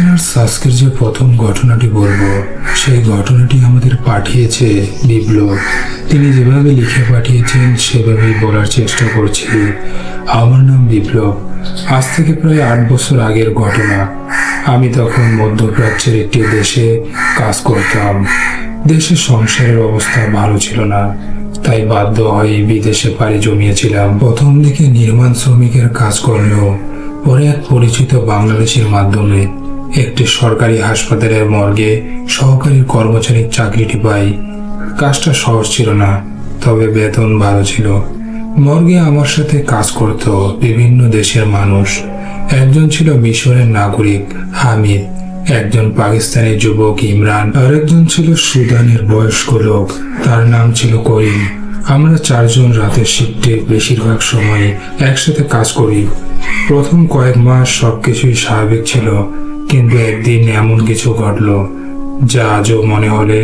Listeners, আজকের যে প্রথম ঘটনাটি বলবো সেই ঘটনাটি আমাদের পাঠিয়েছে বিপ্লব। তিনি যেভাবে লিখে পাঠিয়েছেন সেভাবেই বলার চেষ্টা করছি। আমার নাম বিপ্লব। আজ থেকে প্রায় 8 বছর আগের ঘটনা। আমি তখন মধ্যপ্রাচ্যের একটি দেশে কাজ করতাম। দেশে সংসারের অবস্থা ভালো ছিল না, তাই বাধ্য হয়ে বিদেশে পাড়ি জমিয়েছিলাম। প্রথম দিকে নির্মাণ শ্রমিকের কাজ করলেও পরে এক পরিচিত বাংলাদেশের মাধ্যমে একটি সরকারি হাসপাতালের মর্গে সহকারী কর্মচারীর চাকরিটি পাই। কাজটা সহজ ছিল না, তবে বেতন ভালো ছিল। মর্গে আমার সাথে কাজ করত বিভিন্ন দেশের মানুষ। একজন ছিল মিশরের নাগরিক হামিদ, একজন পাকিস্তানি যুবক ইমরান, আর একজন ছিল সুদানের বয়স্ক লোক, তার নাম ছিল করিম। আমরা 4 জন রাতের শিফটে বেশিরভাগ সময় একসাথে কাজ করি। প্রথম কয়েক মাস সবকিছুই স্বাভাবিক ছিল, কিন্তু একদিন এমন কিছু ঘটলো যা আজও মনে হলে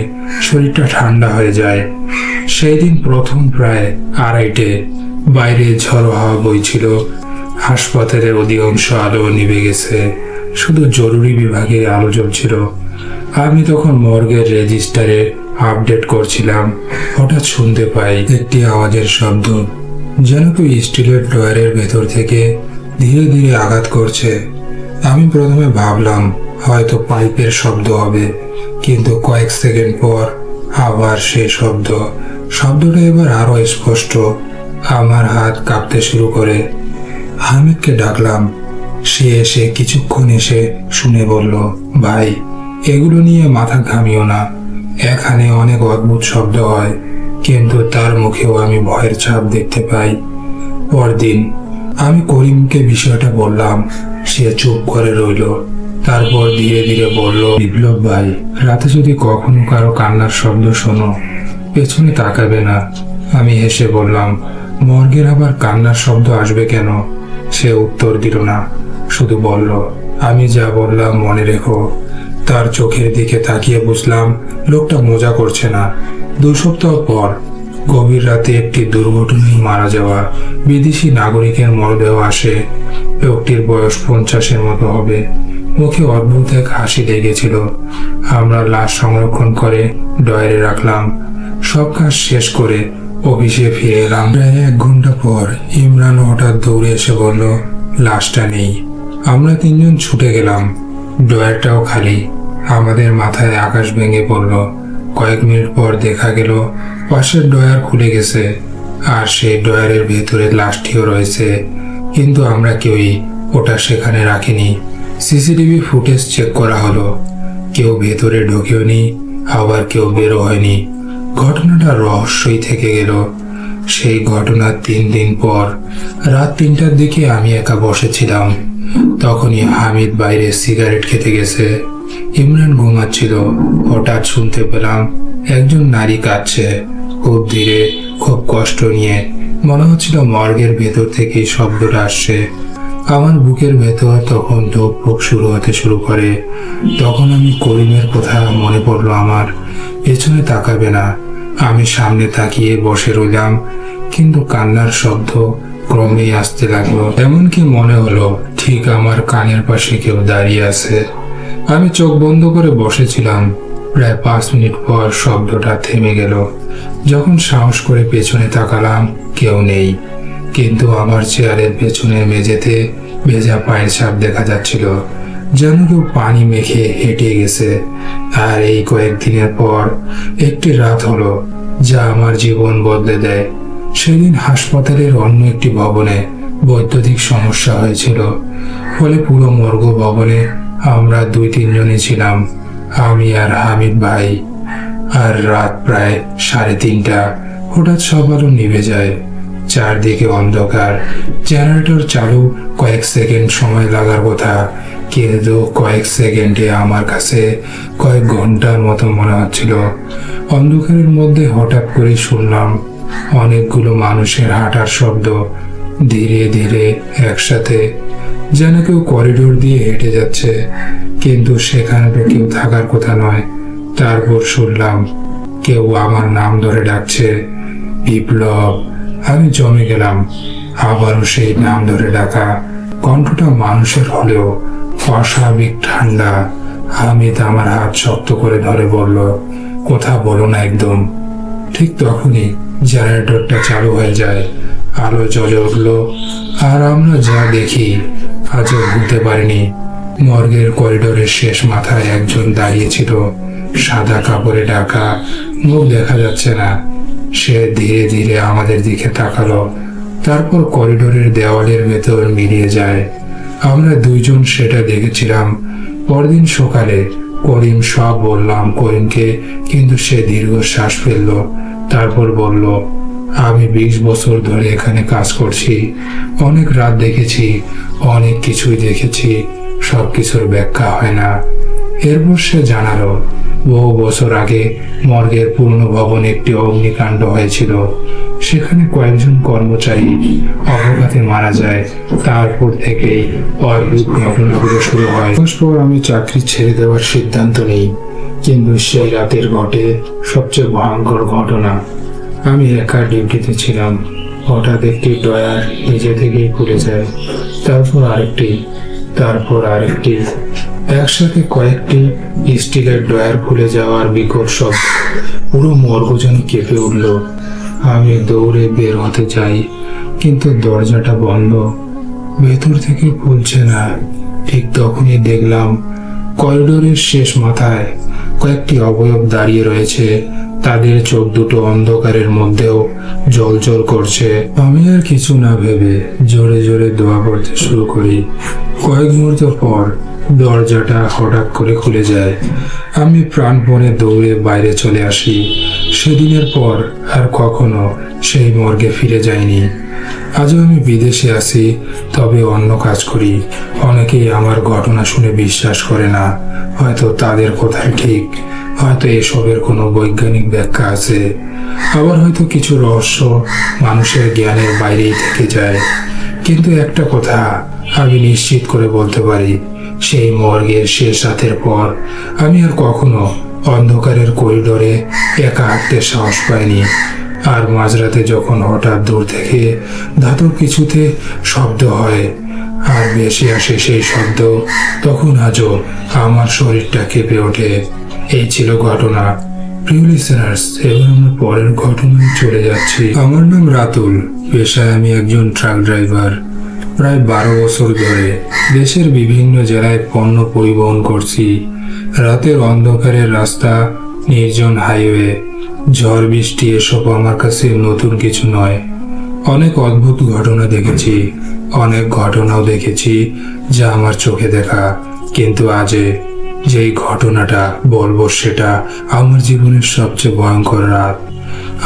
শরীরটা ঠান্ডা হয়ে যায়। সেই দিন প্রথম প্রায় 2:30-টে বাইরে ঝড়ো হাওয়া বইছিল। হাসপাতালের অধিকাংশ আলো নিভে গেছে, শুধু জরুরি বিভাগে আলো জ্বলছিল। আমি তখন মর্গের রেজিস্টারে আপডেট করছিলাম। হঠাৎ শুনতে পাই একটি আওয়াজের শব্দ, যেন কেউ স্টিলের ড্রয়ারের ভেতর থেকে ধীরে ধীরে আঘাত করছে। আমি প্রথমে ভাবলাম হয়তো পাইপের শব্দ হবে, কিন্তু কয়েক সেকেন্ড পর আবার সেই শব্দটা এবার আরো স্পষ্ট। আমার হাত কাঁপতে শুরু করে। হামিদকে ডাকলাম। সে এসে কিছুক্ষণ এসে শুনে বলল, ভাই, এগুলো নিয়ে মাথা ঘামিও না। এখানে অনেক অদ্ভুত শব্দ হয়, কিন্তু তার মুখেও আমি ভয়ের ছাপ দেখতে পাই। পরদিন আমি করিমকে বিষয়টা বললাম। সে চুপ করে রইল। তারপর ধীরে ধীরে বলল, বিপ্লব ভাই, রাতে যদি কখনো কারো কান্নার শব্দ শোনো, পেছনে তাকাবে না। আমি হেসে বললাম, মর্গের আবার কান্নার শব্দ আসবে কেন? সে উত্তর দিল না, শুধু বলল, আমি যা বললাম মনে রেখো। তার চোখের দিকে তাকিয়ে বুঝলাম লোকটা মজা করছে না। 2 সপ্তাহ পর গভীর রাতে একটি দুর্ঘটনায় মারা যাওয়া বিদেশি নাগরিকের মরদেহ আসে। লোকটির বয়স 50-এর মতো হবে। মুখে অদ্ভুত এক হাসি লেগেছিল। আমরা লাশ সংরক্ষণ করে ড্রয়ারে রাখলাম। সব কাজ শেষ করে অফিসে ফিরে এলাম। প্রায় 1 ঘন্টা পর ইমরান হঠাৎ দৌড়ে এসে বলল, লাশটা নেই। আমরা 3 জন ছুটে গেলাম। ড্রয়ারটাও খালি। আমাদের মাথায় আকাশ ভেঙে পড়ল। কয়েক মিনিট পর দেখা গেল পাশের ড্রয়ার খুলে গেছে, আর সেই ড্রয়ারের ভেতরে লাশটিও রয়েছে, কিন্তু আমরা কেউই ওটা সেখানে রাখিনি। সিসিটিভি ফুটেজ চেক করা হলো, কেউ ভেতরে ঢোকেওনি, আবার কেউ বেরো হয়নি। ঘটনাটা রহস্যই থেকে গেল। সেই ঘটনার 3 দিন পর রাত 3টার দিকে আমি একা বসেছিলাম। তখনই হামিদ বাইরে সিগারেট খেতে গেছে। ইমরান ঘুমাচ্ছিল। হঠাৎ শুনতে পেলাম একজন নারী কাঁদছে, খুব ধীরে, খুব কষ্ট নিয়ে। মনে হচ্ছিল মর্গের ভেতর থেকে শব্দটা আসছে। আমার বুকের ভেতর তখন ধুকপুক শুরু করে। তখন আমি করিমের কথা মনে পড়লো আমার। পেছনে তাকাবে না। আমি সামনে তাকিয়ে বসে রইলাম, কিন্তু কান্নার শব্দ ক্রমেই আসতে লাগলো। এমনকি মনে হলো ঠিক আমার কানের পাশে কেউ দাঁড়িয়ে আছে। আমি চোখ বন্ধ করে বসেছিলাম। প্রায় 5 মিনিট পর শব্দটা থেমে গেল। যখন সাহস করে পেছনে তাকালাম, কেউ নেই, কিন্তু আমার চেয়ারের পেছনের মেঝেতে ভেজা পায়ের ছাপ দেখা যাচ্ছিল, যেন কেউ পানি মেখে হেঁটে গেছে। আর এই কয়েকদিনের পর একটি রাত হলো যা আমার জীবন বদলে দেয়। সেদিন হাসপাতালের অন্য একটি ভবনে বৈদ্যুতিক সমস্যা হয়েছিল, ফলে পুরো মর্গ ভবনে আমরা 2-3 জনই ছিলাম, আমি আর হামিদ ভাই। আর রাত প্রায় 3:30। হঠাৎ সব আলো নিভে যায়। চারদিকে অন্ধকার। জেনারেটর চালু কয়েক সেকেন্ড সময় লাগার কথা, কিন্তু কয়েক সেকেন্ডে আমার কাছে কয়েক ঘন্টার মতো মনে হচ্ছিল। অন্ধকারের মধ্যে হঠাৎ করে শুনলাম অনেকগুলো মানুষের হাঁটার শব্দ, ধীরে ধীরে একসাথে, যেন কেউ করিডোর দিয়ে হেঁটে যাচ্ছে, কিন্তু সেখানে তো কেউ থাকার কথা নয়। তারপর শুনলাম কেউ আমার নাম ধরে ডাকছে, বিপ্লব। আমি জমে গেলাম। আবারও সেই নাম ধরে ডাকা। কণ্ঠটা মানুষের হলেও অস্বাভাবিক ঠান্ডা। হামিদ আমার হাত শক্ত করে ধরে বলল, কথা বলো না একদম। ঠিক তখনই জেনারেটরটা চালু হয়ে যায়, আলো জ্বলে উঠল, আর আমরা যা দেখি আজও ভুলতে পারিনি। মর্গের করিডোরের শেষ মাথায় একজন দাঁড়িয়েছিল, সাদা কাপড়ে ঢাকা, মুখ দেখা যাচ্ছে না। সে ধীরে ধীরে আমাদের দিকে তাকালো, তারপর করিডোরের দেওয়ালের ভেতর মিলিয়ে যায়। আমরা দুইজন সেটা দেখেছিলাম। পরদিন সকালে করিম সব বললাম করিমকে, কিন্তু সে দীর্ঘশ্বাস ফেলল, তারপর বলল, আমি 20 বছর ধরে এখানে কাজ করছি, অনেক রাত দেখেছি, অনেক কিছুই দেখেছি, সবকিছুর ব্যাখ্যা হয় না। এরপর সে জানালো, বহু বছর আগে মর্গের পুরনো ভবনে একটি অগ্নিকাণ্ড হয়েছিল। সেখানে কয়েকজন কর্মচারী অবঘাতে মারা যায়। তারপর থেকেই অদ্ভুত ঘটনাগুলো শুরু হয়। পর আমি চাকরি ছেড়ে দেওয়ার সিদ্ধান্ত নিই, কিন্তু সেই রাতের ঘটে সবচেয়ে ভয়ঙ্কর ঘটনা। আমি একা ডিউটিতে ছিলাম, হঠাৎ একটি ড্রয়ার নিজে থেকেই খুলে যায়, তারপর আরেকটি, তারপর আরেকটি, একসাথে কয়েকটি স্টিলের ড্রয়ার খুলে যাওয়ার বিকট শব্দ। পুরো মর্গ যেন কেঁপে উঠল। আমি দৌড়ে বের হতে যাই, কিন্তু দরজাটা বন্ধ, ভেতর থেকে খুলছে না। ঠিক তখনই দেখলাম করিডোরের শেষ মাথায় কয়েকটি অবয়ব দাঁড়িয়ে রয়েছে, তাদের চোখ দুটো অন্ধকারের মধ্যেও জ্বলজ্বল করছে। আমি আর কিছু না ভেবে জোরে জোরে দোয়া পড়তে শুরু করি। কয়েক মুহূর্ত পর দরজাটা হঠাৎ করে খুলে যায়। আমি প্রাণপণে দৌড়ে বাইরে চলে আসি। সেদিনের পর আর কখনো সেই মর্গে ফিরে যাইনি। আজও আমি বিদেশে আছি, তবে অন্য কাজ করি। অনেকেই আমার ঘটনা শুনে বিশ্বাস করে না, হয়তো তাদের কথাই ঠিক, হয়তো এসবের কোনো বৈজ্ঞানিক ব্যাখ্যা আছে, আবার হয়তো কিছু রহস্য মানুষের জ্ঞানের বাইরেই থেকে যায়। কিন্তু একটা কথা আমি নিশ্চিত করে বলতে পারি, সেই মর্গের শেষ রাতের পর আমি আর কখনো অন্ধকারের করিডোরে একা হাঁটতে সাহস পাইনি। আর মাঝরাতে যখন হঠাৎ দূর থেকে ধাতব কিছুতে শব্দ হয় আর ভেসে আসে সেই শব্দ, তখন আজও আমার শরীরটা কেঁপে ওঠে। এই ছিল ঘটনা। প্রিয় লিসেনার্স, এবার আমরা পরের ঘটনায় চলে যাচ্ছি। আমার নাম রাতুল, পেশায় আমি একজন ট্রাক ড্রাইভার। প্রায় 12 বছর ধরে দেশের বিভিন্ন জেলায় পণ্য পরিবহন করছি। রাতের অন্ধকারের রাস্তা, নির্জন হাইওয়ে, ঝড় বৃষ্টি, এসব আমার কাছে নতুন কিছু নয়। অনেক অদ্ভুত ঘটনা দেখেছি, অনেক ঘটনাও দেখেছি যা আমার চোখে দেখা, কিন্তু আজে যেই ঘটনাটা বলবো সেটা আমার জীবনের সবচেয়ে ভয়ঙ্কর রাত।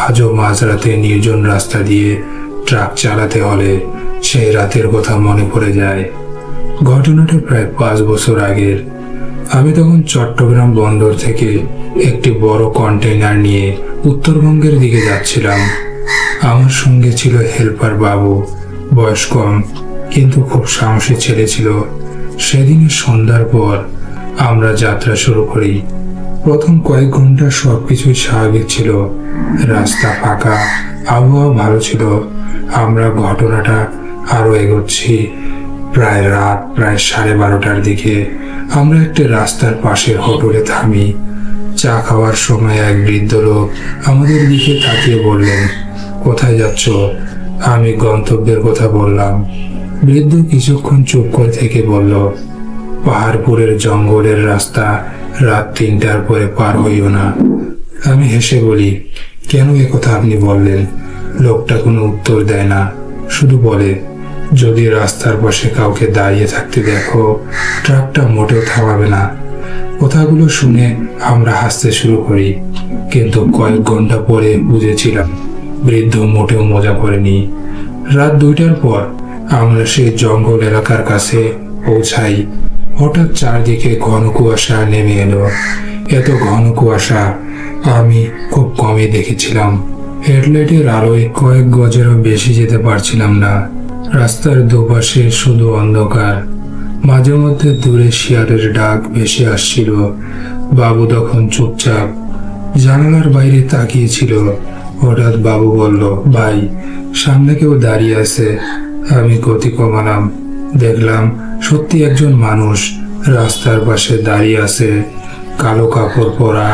আজও মাঝরাতে নির্জন রাস্তা দিয়ে ট্রাক চালাতে হলে সেই রাতের কথা মনে পড়ে যায়। ঘটনাটা প্রায় 5 বছর আগের। আমি তখন চট্টগ্রাম বন্দর থেকে একটি বড় কন্টেইনার নিয়ে উত্তরবঙ্গের দিকে যাচ্ছিলাম। আমার সঙ্গে ছিল হেল্পার বাবু, বয়স কম কিন্তু খুব সাহসী ছেলে ছিল। সেদিনের সন্ধ্যার পর আমরা যাত্রা শুরু করি। প্রথম কয়েক ঘন্টা সবকিছুই স্বাভাবিক ছিল, রাস্তা ফাঁকা, আবহাওয়া ভালো ছিল। আমরা ঘটনাটা আরো এগোচ্ছি। প্রায় রাত 12:30টার দিকে আমরা একটি রাস্তার পাশের হোটেলে থামি। চা খাওয়ার সময় এক বৃদ্ধ লোক আমাদের দিকে তাকিয়ে বললেন, কোথায় যাচ্ছ? আমি গন্তব্যের কথা বললাম। বৃদ্ধ কিছুক্ষণ চুপ করে থেকে বলল, পাহাড়পুরের জঙ্গলের রাস্তা, রাত 3টার পরে পার হইও না। আমি হেসে বলি, কেন এ কথা আপনি বললেন? লোকটা কোনো উত্তর দেয় না, শুধু বলে, যদি রাস্তার পাশে কাউকে দাঁড়িয়ে থাকতে দেখো, ট্রাকটা মোটেও থামাবে না। কথাগুলো শুনে আমরা হাসতে শুরু করি, কিন্তু কয়েক ঘন্টা পরে বুঝেছিলাম বৃদ্ধ মোটেও মজা করেনি। রাত 2টার পর আমরা সেই জঙ্গল এলাকার কাছে পৌঁছাই। হঠাৎ চারদিকে ঘন কুয়াশা নেমে এলো। এত ঘন কুয়াশা আমি খুব কমই দেখেছিলাম। হেডলাইটের আলোয় কয়েক গজেরও বেশি যেতে পারছিলাম না। রাস্তার দুপাশে শুধু অন্ধকার, মাঝে মধ্যে দূরে শিয়ালের ডাক ভেসে আসছিল। বাবু তখন চুপচাপ জানালার বাইরে তাকিয়েছিল। হঠাৎ বাবু বলল, ভাই, সামনে কেউ দাঁড়িয়ে আছে। আমি গতি কমালাম, দেখলাম সত্যি একজন মানুষ রাস্তার পাশে দাঁড়িয়ে আছে, কালো কাপড় পরা,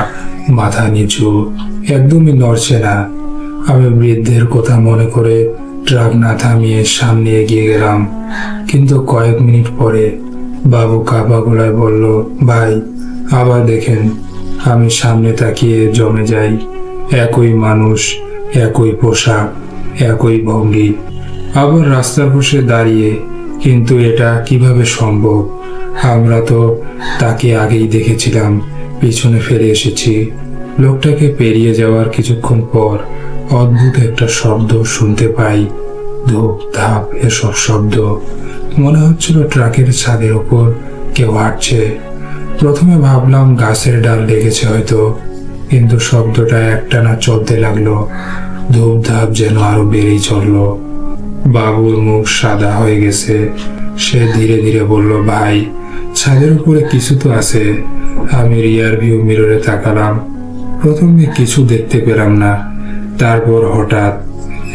মাথা নিচু, একদমই নড়ছে না। আমি বৃদ্ধের কথা মনে করে ট্রাক না থামিয়ে সামনে এগিয়ে গেলাম, কিন্তু কয়েক মিনিট পরে বাবু কাপা গলায় বলল, ভাই আবার দেখেন। আমি সামনে তাকিয়ে জমে যাই। একই মানুষ, একই পোশাক, একই ভঙ্গি, আবার রাস্তার পাশে দাঁড়িয়ে। কিন্তু এটা কিভাবে সম্ভব? আমরা তো তাকে আগেই দেখেছিলাম, পিছনে ফিরে এসেছি। লোকটাকে পেরিয়ে যাওয়ার কিছুক্ষণ পর অদ্ভুত একটা শব্দ শুনতে পাই, ধূপ ধাপ এসব শব্দ। মনে হচ্ছিল ট্রাকের ছাদের ওপর কেউ হাঁটছে। প্রথমে ভাবলাম গাছের ডাল লেগেছে হয়তো, কিন্তু শব্দটা একটানা চলতে লাগলো। ধূপ ধাপ যেন আরো বেড়েই চললো। বাবুর মুখ সাদা হয়ে গেছে। সে ধীরে ধীরে বলল, ভাই ছাদের উপরে কিছু তো আছে। আমি রিয়ার ভিউ মিররে তাকালাম। প্রথমে কিছু দেখতে পেলাম না, তারপর হঠাৎ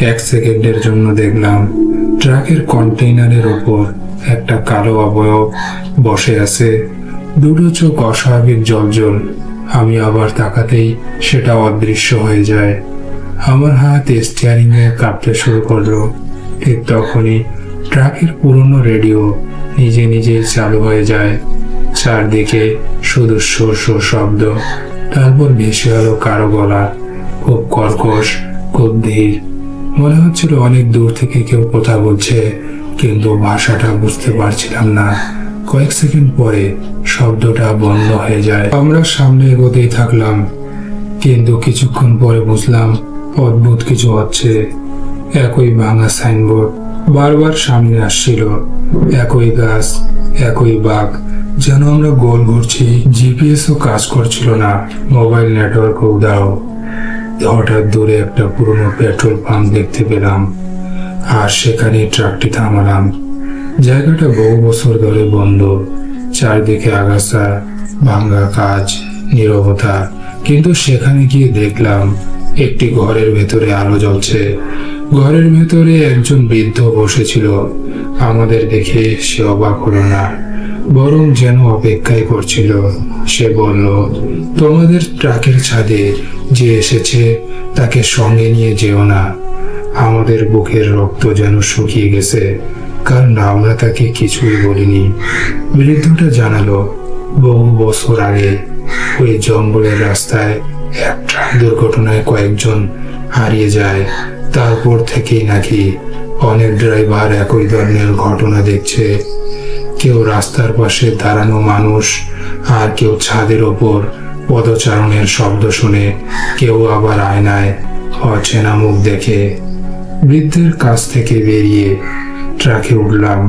1 সেকেন্ডের জন্য দেখলাম ট্রাকের কন্টেইনারের ওপর একটা কালো অবয়ব বসে আছে, দুটো চোখ অস্বাভাবিক জ্বলজ্বল। আমি আবার তাকাতেই সেটা অদৃশ্য হয়ে যায়। আমার হাত স্টিয়ারিং এ কাঁপতে শুরু করলো। ঠিক তখনই ট্রাকের পুরনো রেডিও নিজে নিজেই চালু হয়ে যায়। চারদিকে শুধু শো শো শব্দ। তারপর ভেসে এলো কারো গলা, খুব কর্কশ, খুব ধীর। মনে হচ্ছিল অনেক দূর থেকে কেউ কথা বলছে, কিন্তু ভাষাটা বুঝতে পারছিলাম না। কয়েক সেকেন্ড পরে শব্দটা বন্ধ হয়ে যায়। আমরা সামনে এগোতেই থাকলাম, কিন্তু কিছুক্ষণ পরে বুঝলাম অদ্ভুত কিছু হচ্ছে। একই ভাঙা সাইনবোর্ড বারবার সামনে আসছিল, একই গাছ, একই বাঘ, যেন আমরা গোল ঘুরছি। জিপিএসও কাজ করছিল না, মোবাইল নেটওয়ার্কও উধাও। হঠাৎ দূরে একটা পুরনো পেট্রোল পাম্প দেখতে পেলাম, আর সেখানে ট্রাকটি থামালাম। জায়গাটা বহু বছর ধরে বন্ধ, চারদিকে আগাছা, ভাঙ্গা কাজ, নীরবতা। কিন্তু সেখানে গিয়ে দেখলাম একটি ঘরের ভেতরে আলো জ্বলছে। ঘরের ভেতরে একজন বৃদ্ধ বসেছিল। আমাদের দেখে সে অবাক হলো না, বরং যেন অপেক্ষাই করছিল। সে বলল, তোমাদের ট্রাকের ছাদে যে এসেছে তাকে সঙ্গে নিয়ে যেও না। আমাদের বুকের রক্ত যেন শুকিয়ে গেছে, কারণ আমরা তাকে কিছুই বলিনি। বৃদ্ধটা জানালো, বহু বছর আগে ওই জঙ্গলের রাস্তায় এক ট্রাক দুর্ঘটনায় কয়েকজন হারিয়ে যায়। তারপর থেকেই নাকি অনেক ড্রাইভার একই ধরনের ঘটনা দেখছে। কেউ রাস্তার পাশে দাঁড়ানো মানুষ, আর কেউ ছাদের ওপর পদচারণের শব্দ শুনে, কেউ আবার আয়নায় অচেনা মুখ দেখে। বৃদ্ধের কাছ থেকে বেরিয়ে ট্রাকে উঠলাম,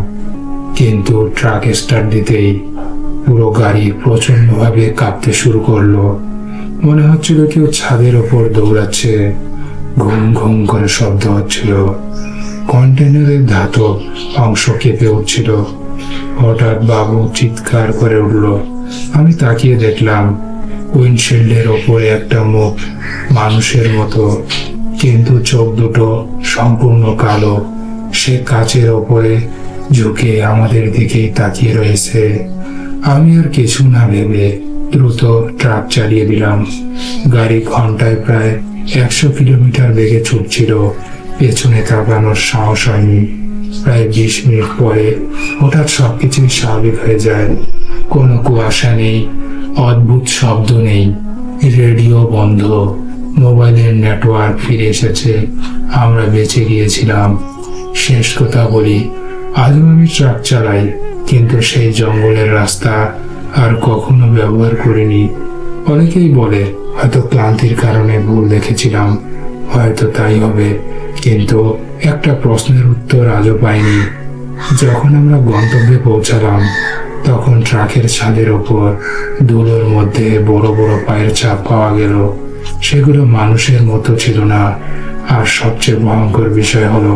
কিন্তু ট্রাক স্টার্ট দিতেই পুরো গাড়ি প্রচন্ডভাবে কাঁপতে শুরু করলো। মনে হচ্ছিল কেউ ছাদের ওপর দৌড়াচ্ছে। ঘুম ঘুম করে শব্দ হচ্ছিল, কন্টেনারের ধাতব অংশ কেঁপে উঠছিল। হঠাৎ বাবু চিৎকার করে উঠল। আমি তাকিয়ে দেখলাম উইন্ডশিল্ডের ওপরে একটা মুখ, মানুষের মতো, কিন্তু চোখ দুটো সম্পূর্ণ কালো। সে কাচের ওপরে ঝুঁকে আমাদের দিকেই তাকিয়ে রয়েছে। আমি আর কিছু না ভেবে দ্রুত ট্রাক চালিয়ে দিলাম। গাড়ি ঘন্টায় প্রায় 100 কিলোমিটার বেগে ছুটছিল। পেছনে তাকানোর সাহস হয়নি। প্রায় 20 মিনিট পরে হঠাৎ সবকিছুই স্বাভাবিক হয়ে যায়। কোনো কুয়াশা নেই, অদ্ভুত শব্দ নেই, রেডিও বন্ধ, মোবাইলের নেটওয়ার্ক ফিরে এসেছে। আমরা বেঁচে গিয়েছিলাম। শেষ কথা বলি, আজও আমি ট্রাক চালাই, কিন্তু সেই জঙ্গলের রাস্তা আর কখনো ব্যবহার করিনি। অনেকেই বলে হয়তো ক্লান্তির কারণে ভুল দেখেছিলাম, হয়তো তাই হবে, কিন্তু একটা প্রশ্নের উত্তর আজও পাইনি। যখন আমরা গন্তব্যে পৌঁছালাম, তখন ট্রাকের ছাদের ওপর ধুলোর মধ্যে বড় বড় পায়ের ছাপ পাওয়া গেল। সেগুলো মানুষের মতো ছিল না। আর সবচেয়ে ভয়ঙ্কর বিষয় হলো,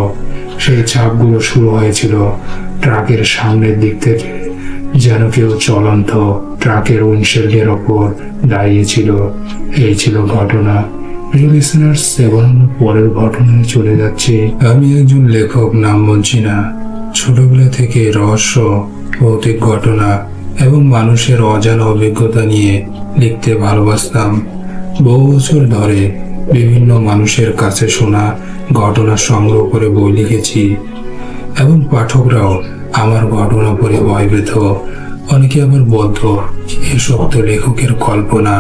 সেই ছাপগুলো শুরু হয়েছিল ট্রাকের সামনের দিক থেকে, যেন কেউ চলন্ত ট্রাকের উইন্ডশিল্ডের ওপর দাঁড়িয়েছিল। এই ছিল ঘটনা। প্রিয় লিসেনার্স, এবার আমরা পরের ঘটনায় চলে যাচ্ছি। আমি একজন লেখক, নাম বলছি না। ছোটবেলা থেকে রহস্য, ভৌতিক ঘটনা এবং মানুষের অজানা অভিজ্ঞতা নিয়ে লিখতে ভালোবাসতাম। বহু বছর ধরে বিভিন্ন মানুষের কাছে শোনা ঘটনা সংগ্রহ করে বই লিখেছি এবং পাঠকরাও আমার ঘটনা পড়ে ভয় পেত। অনেকে আবার বলতো এসব তো লেখকের কল্পনা।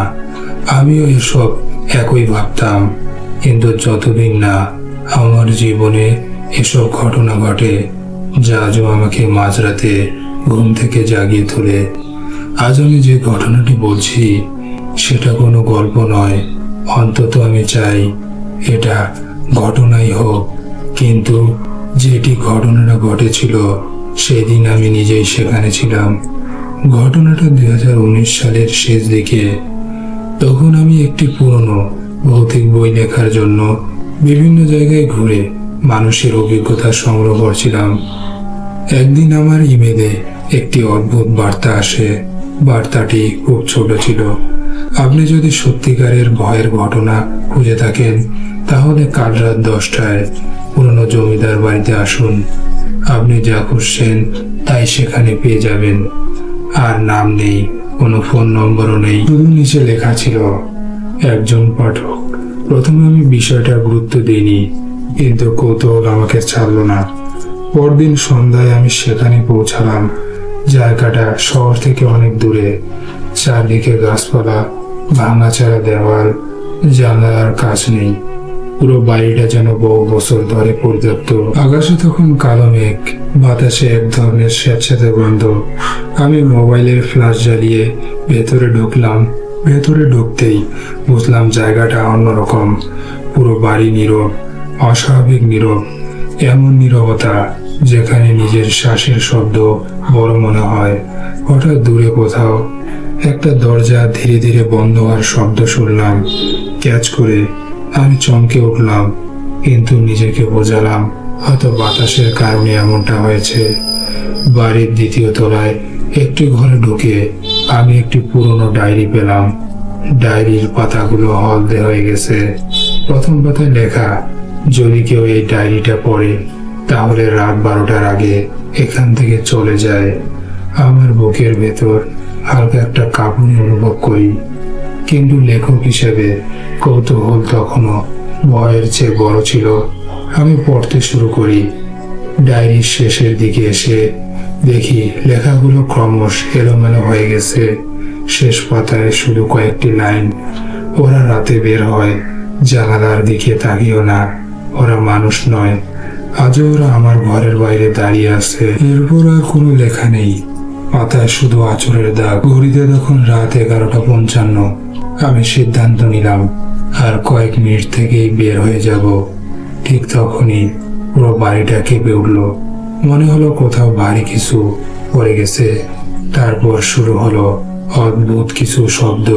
আমিও এসব একই ভাবতাম, কিন্তু যতদিন না আমার জীবনে এসব ঘটনা ঘটে যা আজও আমাকে মাঝরাতে ঘুম থেকে জাগিয়ে তোলে। আজ আমি যে ঘটনাটি বলছি সেটা কোনো গল্প নয়, অন্তত আমি চাই এটা ঘটনাই হোক, কিন্তু যেটি ঘটনাটা ঘটেছিল সেদিন আমি নিজেই সেখানে ছিলাম। ঘটনাটা 2019 সালের শেষ দিকে। তখন আমি একটি পুরনো ভৌতিক বই লেখার জন্য বিভিন্ন জায়গায় ঘুরে মানুষের অভিজ্ঞতা সংগ্রহ করছিলাম। একদিন আমার ইমেলে একটি অদ্ভুত বার্তা আসে। বার্তাটি খুব ছোট ছিল। আপনি যদি সত্যিকারের ভয়ের ঘটনা খুঁজে থাকেন তাহলে কাল রাত 10টায় পুরনো জমিদার বাড়িতে আসুন। আপনি যা খুঁজছেন তাই সেখানে পেয়ে যাবেন। আর নাম নেই, কোনো ফোন নম্বরও নেই, শুধু নিচে লেখা ছিল একজন পাঠক। প্রথমে আমি বিষয়টা গুরুত্ব দিইনি, কিন্তু কৌতূহল আমাকে ছাড়লো না। পরদিন সন্ধ্যায় আমি সেখানে পৌঁছালাম। জায়গাটা শহর থেকে অনেক দূরে, চারদিকে গাছপালা, ভাঙাচোরা দেওয়াল, জানালার কাজ নেই। পুরো বাড়িটা যেন বহু বছর ধরে পরিত্যক্ত। আকাশে তখন কালো মেঘ, বাতাসে এক ধরনের স্যাঁতস্যাঁতে গন্ধ। আমি মোবাইলের ফ্ল্যাশ জ্বালিয়ে ভেতরে ঢুকলাম। ভেতরে ঢুকতেই বুঝলাম জায়গাটা অন্যরকম। পুরো বাড়ি নীরব, অস্বাভাবিক নীরব। এমন নীরবতা যেখানে নিজের শ্বাসের শব্দ বড় মনে হয়। হঠাৎ দূরে কোথাও একটা দরজা ধীরে ধীরে বন্ধ হওয়ার শব্দ শুনলাম। ক্যাচ করে আমি চমকে উঠলাম, কিন্তু নিজেকে বোঝালাম হয়তো বাতাসের কারণে এমনটা হয়েছে। বাড়ির দ্বিতীয় তলায় একটি ঘরে ঢুকে আমি একটি পুরনো ডায়েরি পেলাম। ডায়েরির পাতাগুলো হলদে হয়ে গেছে। প্রথম পাতায় লেখা, যদি কেউ এই ডায়েরিটা পড়ে তাহলে রাত 12টার আগে এখান থেকে চলে যায়। আমার বুকের ভেতর হালকা একটা কাঁপুনি অনুভব করি, কিন্তু লেখক হিসেবে কৌতূহল তখনও ভয়ের চেয়ে বড় ছিল। আমি পড়তে শুরু করি। ডায়েরির শেষের দিকে এসে দেখি লেখাগুলো ক্রমশ এলোমেলো হয়ে গেছে। শেষ পাতায় শুধু কয়েকটি লাইন, ওরা রাতে বের হয়, জানালার দিকে তাকিও না, ওরা মানুষ নয়, আজও ওরা আমার ঘরের বাইরে দাঁড়িয়ে আছে। এরপর আর কোনো লেখা নেই, পাতায় শুধু আঁচড়ের দাগ। ঘড়িতে তখন রাত 11:55। আমি সিদ্ধান্ত নিলাম আর কয়েক মিনিট থেকেই বের হয়ে যাব। ঠিক তখনই পুরো বাড়িটা কেঁপে উঠল। মনে হলো কোথাও ভারী কিছু পড়ে গেছে। তারপর শুরু হলো অদ্ভুত কিছু শব্দ।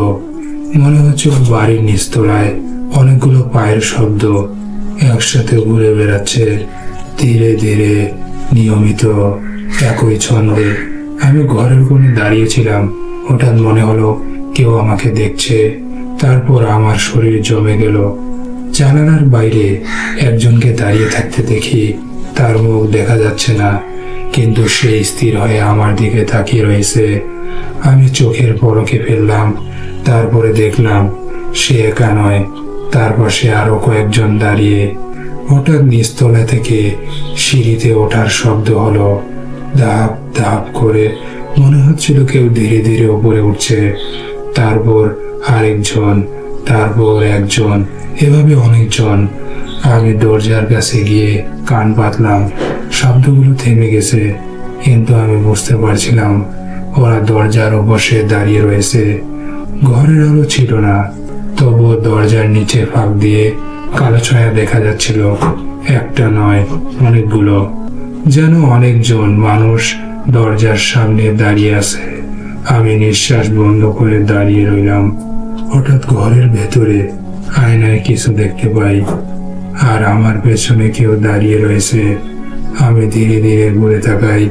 মনে হচ্ছে বাড়ির নিচতলায় অনেকগুলো পায়ের শব্দ একসাথে ঘুরে বেড়াচ্ছে, ধীরে ধীরে, নিয়মিত, একই ছন্দে। আমি ঘরের কোণে দাঁড়িয়েছিলাম। হঠাৎ মনে হলো কেউ আমাকে দেখছে। তারপর আমার শরীর জমে গেল। জানালার বাইরে একজনকে দাঁড়িয়ে থাকতে দেখি। তার মুখ দেখা যাচ্ছে না, কিন্তু সে স্থির হয়ে আমার দিকে তাকিয়ে রয়েছে। আমি চোখের পলকে ফেললাম। তারপরে দেখলাম সে একা নয়, তার পাশে আরো কয়েকজন দাঁড়িয়ে। হঠাৎ নিচতলা থেকে সিঁড়িতে ওঠার শব্দ হলো, ধাপ ধাপ করে। মনে হচ্ছিল কেউ ধীরে ধীরে উপরে উঠছে। তারপর আরেকজন, তারপর একজন, এভাবে অনেকজন। আমি দরজার কাছে গিয়ে কান পাতলাম। শব্দগুলো থেমে গেছে, কিন্তু আমি বুঝতে পারছিলাম ওরা দরজার ওপাশে দাঁড়িয়ে রয়েছে। ঘরের আলো ছিল না, তবুও দরজার নিচে ফাঁক দিয়ে কালো ছায়া দেখা যাচ্ছিল। একটা নয়, অনেকগুলো, যেন অনেকজন মানুষ দরজার সামনে দাঁড়িয়ে আছে। আমি নিঃশ্বাস বন্ধ করে দাঁড়িয়ে রইলাম। হঠাৎ ঘরের ভেতরে আয়নায় কিছু দেখতে পাই, আর আমার পেছনে কেউ দাঁড়িয়ে রয়েছে। আমি ধীরে ধীরে ঘুরে তাকাই,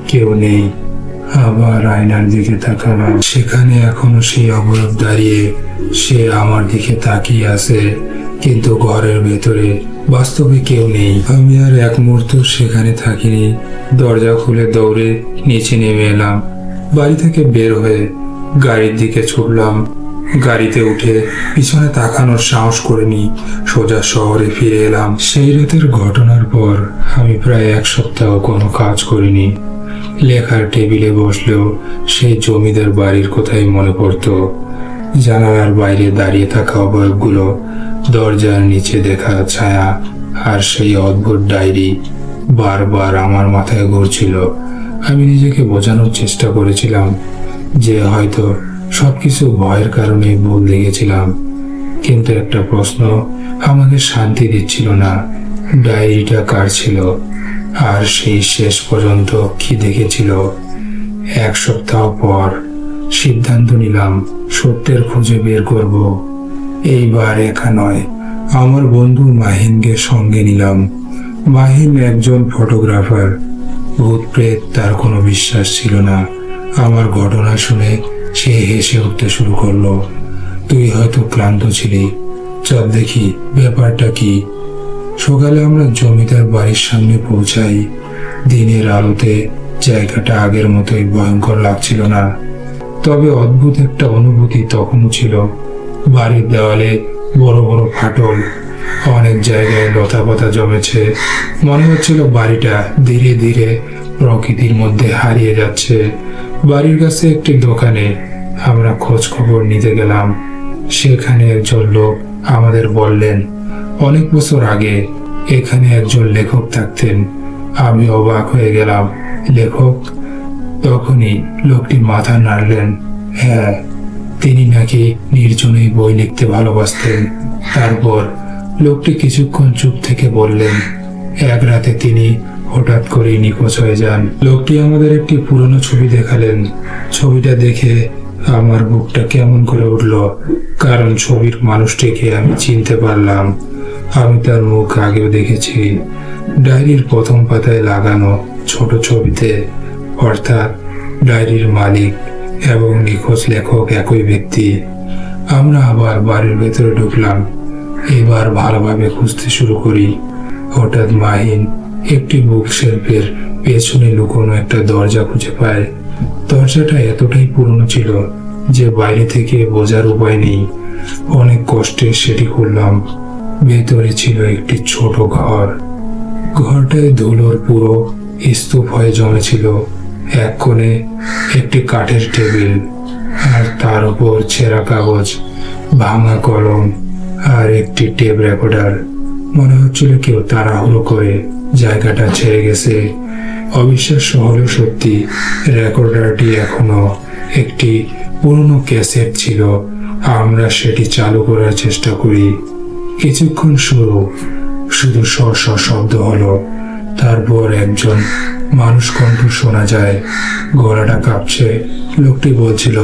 কেউ নেই। আবার আয়নার দিকে তাকালাম, সেখানে এখনো সেই অবয়ব দাঁড়িয়ে। সে আমার দিকে তাকিয়ে আছে, কিন্তু ঘরের ভেতরে বাস্তবে কেউ নেই। আমি আর এক মুহূর্ত সেখানে থাকিনি। দরজা খুলে দৌড়ে নিচে নেমে এলাম। বাড়ি থেকে বের হয়ে গাড়ির দিকে ছুটলাম। গাড়িতে উঠে পিছনে তাকানোর সাহস করিনি, সোজা শহরে ফিরে এলাম। সেই রাতের ঘটনার পর আমি প্রায় 1 সপ্তাহ কোনো কাজ করিনি। লেখার টেবিলে বসলেও সেই জমিদার বাড়ির কথাই মনে পড়তো। জানালার বাইরে দাঁড়িয়ে থাকা অবয়বগুলো, দরজার নিচে দেখা ছায়া, আর সেই অদ্ভুত ডায়েরি বারবার আমার মাথায় ঘুরছিল। আমি নিজেকে বোঝানোর চেষ্টা করেছিলাম যে হয়তো সবকিছু ভয়ের কারণে ভুল লিখেছিলাম, কিন্তু একটা প্রশ্ন আমাকে শান্তি দিচ্ছিল না। ডায়েরিটা কার ছিল, আর সেই শেষ পর্যন্ত কি দেখেছিল? 1 সপ্তাহ পর সিদ্ধান্ত নিলাম সত্যের খুঁজে বের করব। এইবার একা নয়, আমার বন্ধু মাহিনকে সঙ্গে নিলাম। মাহিন একজন ফটোগ্রাফার। ভূত প্রেত তার কোনো বিশ্বাস ছিল না। আমার ঘটনা শুনে সে হেসে উঠতে শুরু করলো। তুই হয়তো ক্লান্ত ছিলি, চল দেখি ব্যাপারটা কি। সকালে আমরা জমিদার বাড়ির সামনে পৌঁছাই। দিনের আলোতে জায়গাটা আগের মতোই ভয়ঙ্কর লাগছিল না, তবে অদ্ভুত একটা অনুভূতি তখনও ছিল। বাড়ির দেওয়ালে বড় বড় ফাটল, অনেক জায়গায় লতা পাতা জমেছে। মনে হচ্ছিল বাড়িটা ধীরে ধীরে প্রকৃতির মধ্যে হারিয়ে যাচ্ছে। বাড়ির কাছে একটি দোকানে আমরা খোঁজ খবর নিতে গেলাম। সেখানে একজন লোক আমাদের বললেন অনেক বছর আগে এখানে একজন লেখক থাকতেন। আমি অবাক হয়ে গেলাম, লেখক? তখনই লোকটি মাথা নাড়লেন। হ্যাঁ, তিনি নাকি নির্জনে বই লিখতে ভালোবাসতেন। তারপর লোকটি কিছুক্ষণ চুপ থেকে বললেন, এক রাতে তিনি হঠাৎ করেই নিখোঁজ হয়ে যান। লোকটি আমাদের একটি পুরনো ছবি দেখালেন। ছবিটা দেখে আমার বুকটা কেমন করে উঠল, কারণ ছবির মানুষটিকে আমি চিনতে পারলাম। আমি তার মুখ আগেও দেখেছি, ডায়েরির প্রথম পাতায় লাগানো ছোট ছবিতে। অর্থাৎ ডায়েরির মালিক এবং নিখোঁজ লেখক একই ব্যক্তি। আমরা আবার বাড়ির ভেতরে ঢুকলাম। এবার ভালোভাবে খুঁজতে শুরু করি। হঠাৎ মাহিন একটি বুক শেলফের পেছনে লুকোনো একটা দরজা খুঁজে পায়। দরজাটা এতটাই পুরনো ছিল যে বাইরে থেকে বোঝার উপায় নেই। অনেক কষ্টে সেটি খুললাম। ভেতরে ছিল একটি ছোট ঘর। ঘরটায় ধুলোর পুরো স্তূপ হয়ে জমেছিল। এক কোণে একটি কাঠের টেবিল, আর তার উপর ছেঁড়া কাগজ, ভাঙা কলম আর একটি টেপ রেকর্ডার। মনে হচ্ছিল কেউ তাড়াহুড়ো করে জায়গাটা ছেড়ে গেছে। অবিশ্বাস্য হলেও সত্যি, রেকর্ডারটি এখনো একটি পুরনো ক্যাসেট ছিল। আমরা সেটি চালু করার চেষ্টা করি। কিছুক্ষণ শুধু শ শ শব্দ হলো। তারপর একজন মানুষ কণ্ঠ শোনা যায়, গলাটা কাঁপছে। লোকটি বলছিল,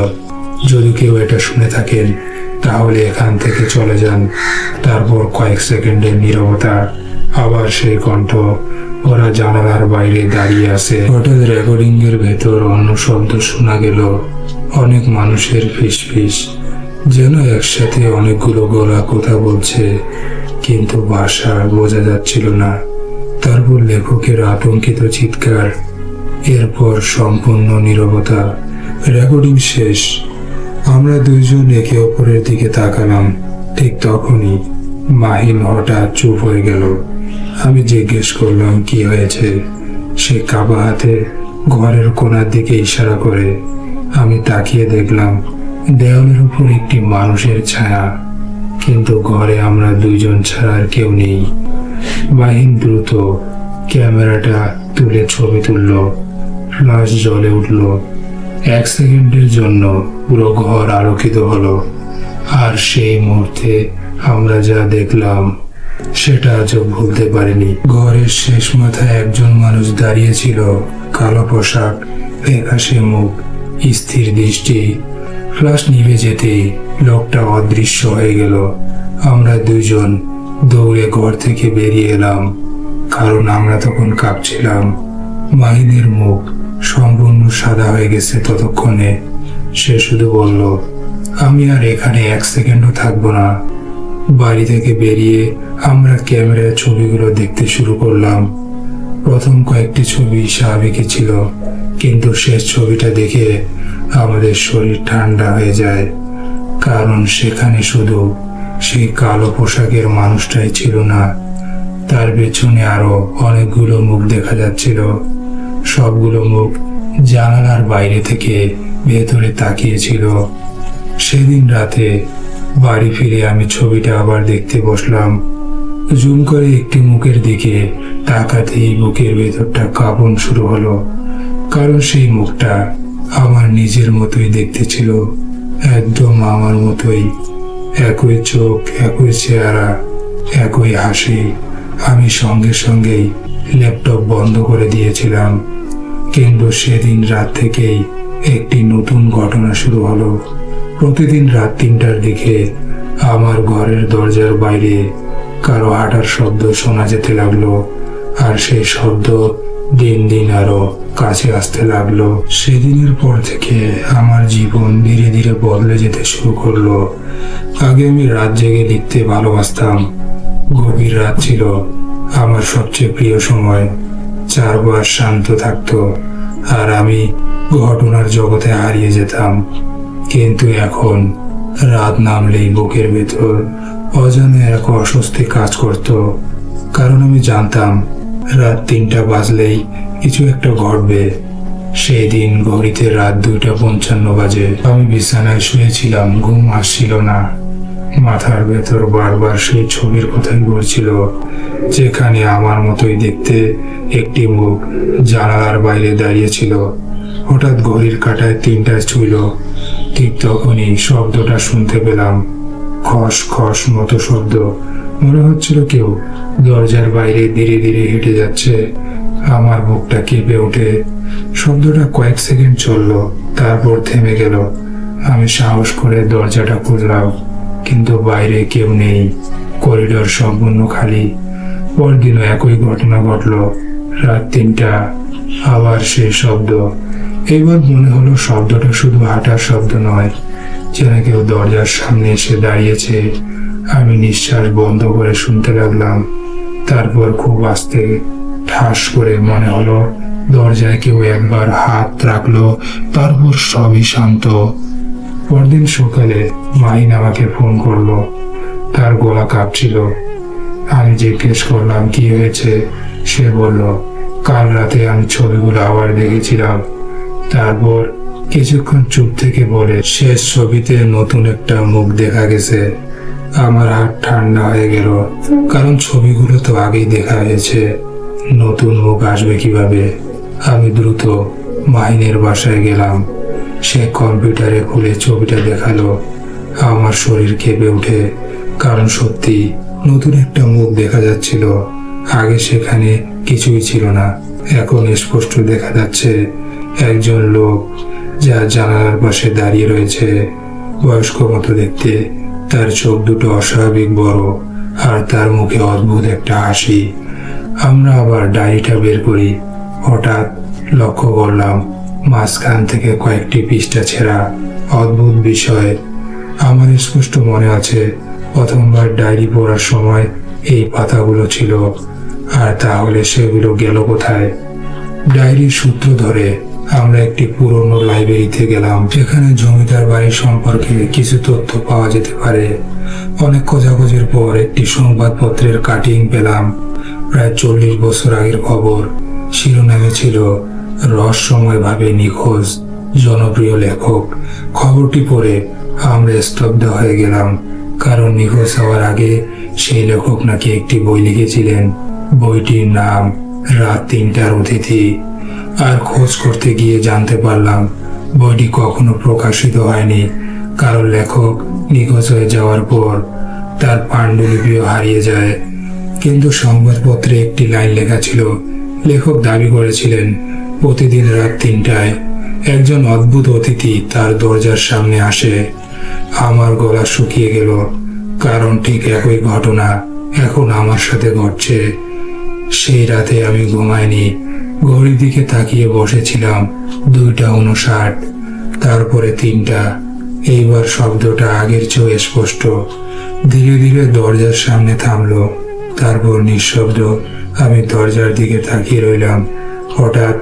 যদি কেউ এটা শুনে থাকেন তাহলে এখান থেকে চলে যান। তারপর কয়েক সেকেন্ডের নীরবতা, আবার সেই কণ্ঠ, ওরা জানালার বাইরে দাঁড়িয়ে আছে। হঠাৎ রেকর্ডিং এর ভেতর অন্য শব্দ শোনা গেল, অনেক মানুষের ফিসফিস, যেন একসাথে অনেকগুলো গলা কথা বলছে, কিন্তু ভাষা বোঝা যাচ্ছিল না। তারপর লেখকের আতঙ্কিত চিৎকার, এরপর সম্পূর্ণ নীরবতা। রেকর্ডিং শেষ। আমরা দুইজন একে অপরের দিকে তাকালাম। ঠিক তখনই মাহিন হঠাৎ চুপ হয়ে গেল। আমি জিজ্ঞেস করলাম কি হয়েছে। সে কাবা হাতে ঘরের কোণার দিকে ইশারা করে। আমি তাকিয়ে দেখলাম দেওয়ালের উপর একটি মানুষের ছায়া, কিন্তু ঘরে আমরা দুইজন ছাড়া আর কেউ নেই। মাহিন দ্রুত ক্যামেরাটা তুলে ছবি তুলল। ফ্ল্যাশ জ্বলে উঠল। 1 সেকেন্ডের জন্য পুরো ঘর আলোকিত হলো। আর সেই মুহূর্তে আমরা যা দেখলাম সেটা আজও ভুলতে পারিনি। ঘরের শেষ মাথায় একজন মানুষ দাঁড়িয়ে ছিল, কালো পোশাক, ফ্যাকাশে মুখ, স্থির দৃষ্টি। ফ্ল্যাশ নিভে যেতেই লোকটা অদৃশ্য হয়ে গেল। আমরা দুইজন দৌড়ে ঘর থেকে বেরিয়ে এলাম, কারণ আমরা তখন কাঁপছিলাম। মাহিনের মুখ সম্পূর্ণ সাদা হয়ে গেছে ততক্ষণে। সে শুধু বলল, আমি আর এখানে 1 সেকেন্ডও থাকবো না। বাড়ি থেকে বেরিয়ে আমরা ক্যামেরার ছবিগুলো দেখতে শুরু করলাম। প্রথম কয়েকটি ছবি স্বাভাবিকই ছিল, কিন্তু শেষ ছবিটা দেখে আমাদের শরীর ঠান্ডা হয়ে যায়, কারণ সেখানে শুধু সেই কালো পোশাকের মানুষটাই ছিল না, তার পেছনে আরো অনেকগুলো মুখ দেখা যাচ্ছিল। সবগুলো মুখ জানালার বাইরে থেকে ভেতরে তাকিয়েছিল। সেদিন রাতে বাড়ি ফিরে আমি ছবিটা আবার দেখতে বসলাম। জুম করে একটি মুখের দিকে তাকাতেই বুকের ভেতরটা কাঁপন শুরু হলো, কারণ সেই মুখটা আমার নিজের মতোই দেখতে ছিল, একদম আমার মতোই। একই চোখ, একই চেহারা, একই হাসি। আমি সঙ্গে সঙ্গেই ল্যাপটপ বন্ধ করে দিয়েছিলাম। কিন্তু সেদিন রাত থেকেই একটি নতুন ঘটনা শুরু হলো। প্রতিদিন রাত 3টার দিকে আমার ঘরের দরজার বাইরে কারো হাঁটার শব্দ শোনা যেতে লাগলো, আর সেই শব্দ দিন দিন আরো কাছে আসতে লাগলো। সেদিনের পর থেকে আমার জীবন ধীরে ধীরে বদলে যেতে শুরু করলো। আগে আমি রাত জেগে লিখতে ভালোবাসতাম। গভীর রাত ছিল আমার সবচেয়ে প্রিয় সময়। চারপাশ শান্ত থাকতো আর আমি ঘটনার জগতে হারিয়ে যেতাম। কিন্তু এখন রাত নামলেই বুকের ভেতর অজানা এক অস্বস্তি কাজ করত, কারণ আমি জানতাম রাত 3টা বাজলেই কিছু একটা ঘটবে। সেই দিন ঘড়িতে রাত 2:55 বাজে। আমি বিছানায় শুয়েছিলাম, ঘুম আসছিল না। মাথার ভেতর বারবার সেই ছবির কথাই ঘুরছিল, যেখানে আমার মতোই দেখতে একটি মুখ জানালার বাইরে দাঁড়িয়েছিল। হঠাৎ ঘড়ির কাঁটায় 3টা ছুঁইল। ঠিক তখনই শব্দটা শুনতে পেলাম, খস খস মতো শব্দ। মনে হচ্ছিল কেউ দরজার বাইরে ধীরে ধীরে হেঁটে যাচ্ছে। আমার বুকটা কেঁপে ওঠে। শব্দটা কয়েক সেকেন্ড চলল, তারপর থেমে গেল। আমি সাহস করে দরজাটা খুললাম, কিন্তু বাইরে কেউ নেই। করিডোর সম্পূর্ণ খালি। পরদিনও একই ঘটনা ঘটল। রাত 3টা, আবার সেই শব্দ। এইবার মনে হলো শব্দটা শুধু হাঁটার শব্দ নয়, যেন কেউ দরজার সামনে এসে দাঁড়িয়েছে। আমি নিঃশ্বাস বন্ধ করে শুনতে লাগলাম। তারপর খুব আস্তে ঠাস করে মনে হলো দরজায় কেউ একবার হাত রাখলো, তারপর সবই শান্ত। পরদিন সকালে মাহিন আমাকে ফোন করলো। তার গলা কাঁপছিল। আমি জিজ্ঞেস করলাম কি হয়েছে। সে বলল, কাল রাতে আমি ছবিগুলো আবার দেখেছিলাম। তারপর কিছুক্ষণ চুপ থেকে বলে, শেষ ছবিতে নতুন একটা মুখ দেখা গেছে। আমার হাত ঠান্ডা হয়ে গেল, কারণ ছবিগুলো তো আগেই দেখা হয়েছে, নতুন মুখ আসবে কিভাবে। আমি দ্রুত মাহিনের বাসায় গেলাম। সে কম্পিউটারে খুলে ছবিটা দেখালো। আমার শরীর কেঁপে ওঠে, কারণ সত্যি নতুন একটা মুখ দেখা যাচ্ছিল। আগে সেখানে কিছুই ছিল না। এখন স্পষ্ট দেখা যাচ্ছে একজন লোক, যা জানালার পাশে দাঁড়িয়ে রয়েছে। বয়স্ক মতো দেখতে, তার চোখ দুটো অস্বাভাবিক বড়, আর তার মুখে অদ্ভুত একটা হাসি। আমরা আবার ডায়েরিটা বের করি। হঠাৎ লক্ষ্য করলাম মাঝখান থেকে কয়েকটি পৃষ্ঠা ছেঁড়া। অদ্ভুত বিষয়। আমার স্পষ্ট মনে আছে প্রথমবার ডায়েরি পড়ার সময় এই পাতাগুলো ছিল। আর তাহলে সেগুলো গেল কোথায়? ডায়েরির সূত্র ধরে আমরা একটি পুরনো লাইব্রেরিতে গেলাম, যেখানে জমিদার বাড়ি সম্পর্কে কিছু তথ্য পাওয়া যেতে পারে। অনেক খোঁজাখুঁজির পর একটি সংবাদপত্রের কাটিং পেলাম। প্রায় 40 বছর আগের খবর। শিরোনামে ছিল রহস্যময়ভাবে নিখোঁজ জনপ্রিয় লেখক। খবরটি পড়ে আমরা স্তব্ধ হয়ে গেলাম, কারণ নিখোঁজ হওয়ার আগে সেই লেখক নাকি একটি বই লিখেছিলেন। বইটির নাম রাত 3টার অতিথি। আর খোঁজ করতে গিয়ে জানতে পারলাম বইটি কখনো প্রকাশিত হয়নি, কারণ লেখক নিখোঁজ হয়ে যাওয়ার পর তার পাণ্ডুলিপিও হারিয়ে যায়। কিন্তু সংবাদপত্রে একটি লাইন লেখা ছিল, লেখক দাবি করেছিলেন প্রতিদিন রাত 3টায় একজন অদ্ভুত অতিথি তার দরজার সামনে আসে। আমার গলা শুকিয়ে গেল, কারণ ঠিক একই ঘটনা এখন আমার সাথে ঘটছে। সেই রাতে আমি ঘুমাইনি। ঘড়ির দিকে তাকিয়ে বসেছিলাম। 2:59, তারপরে 3টা। এইবার শব্দটা আগের চেয়ে স্পষ্ট। ধীরে ধীরে দরজার সামনে থামলো, তারপর নিঃশব্দ। আমি দরজার দিকে তাকিয়ে রইলাম। হঠাৎ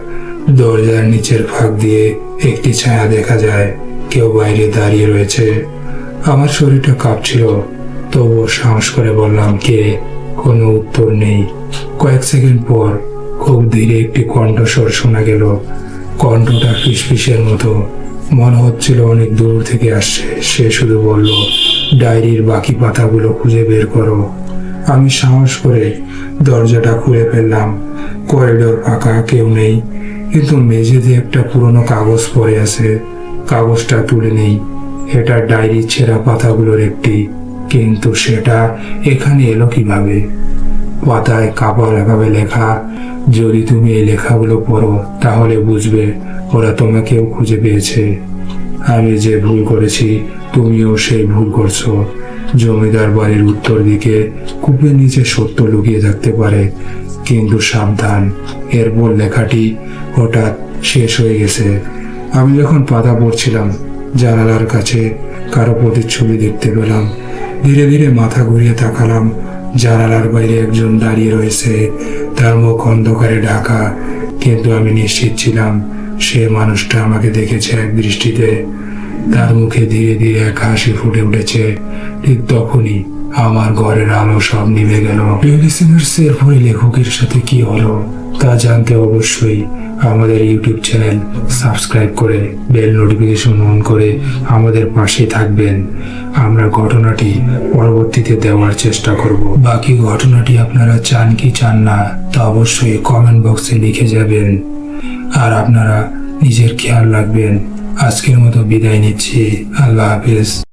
দরজার নিচের ফাঁক দিয়ে একটি ছায়া দেখা যায়, কেউ বাইরে দাঁড়িয়ে রয়েছে। আমার শরীরটা কাঁপছিল, তবুও সাহস করে বললাম, কে? কোনো উত্তর নেই। কয়েক সেকেন্ড পর খুব ধীরে একটি কণ্ঠস্বর শোনা গেল। কণ্ঠটা ফিসফিসের মতো, মনে হচ্ছিল অনেক দূর থেকে আসছে। সে শুধু বলল, ডায়েরির বাকি পাতাগুলো খুঁজে বের করো। আমি সাহস করে দরজাটা খুলে ফেললাম। করিডোর ফাঁকা, কেউ নেই, কিন্তু মেঝেতে একটা পুরনো কাগজ পড়ে আছে। কাগজটা তুলে নেই। এটা ডায়েরির ছেঁড়া পাতাগুলোর একটি, কিন্তু সেটা এখানে এলো কিভাবে? পাতায় কাপড় লেখা, যদি তুমি এই লেখাগুলো পড়ো তাহলে বুঝবে ওরা তোমাকেও খুঁজে পেয়েছে। আমি যে ভুল করেছি তুমিও সেই ভুল করছো। জমিদার বাড়ির উত্তর দিকে কূপের নিচে সত্য লুকিয়ে থাকতে পারে, কিন্তু সাবধান। এরপর লেখাটি হঠাৎ শেষ হয়ে গেছে। আমি যখন পাতা পড়ছিলাম, জানালার কাছে কারো প্রতিচ্ছবি দেখতে পেলাম। ধীরে ধীরে মাথা ঘুরিয়ে তাকালাম। জানালার বাইরে একজন দাঁড়িয়ে রয়েছে, তার মুখ অন্ধকারে ঢাকা, কিন্তু আমি নিশ্চিত ছিলাম সে মানুষটা আমাকে দেখেছে এক দৃষ্টিতে। তার মুখে ধীরে ধীরে এক হাসি ফুটে উঠেছে। ঠিক তখনই আমার ঘরের আলো সব নিভে গেল। এরপরে লেখকের সাথে কি হলো তা জানতে অবশ্যই আমাদের ইউটিউব চ্যানেল সাবস্ক্রাইব করে বেল নোটিফিকেশন অন করে আমাদের পাশে থাকবেন। আমরা ঘটনাটি পরবর্তীতে দেওয়ার চেষ্টা করব। বাকি ঘটনাটি আপনারা চান কি চান না তা অবশ্যই কমেন্ট বক্সে লিখে যাবেন। আর আপনারা নিজের খেয়াল রাখবেন। আজকের মতো বিদায় নিচ্ছি। আল্লাহ হাফেজ।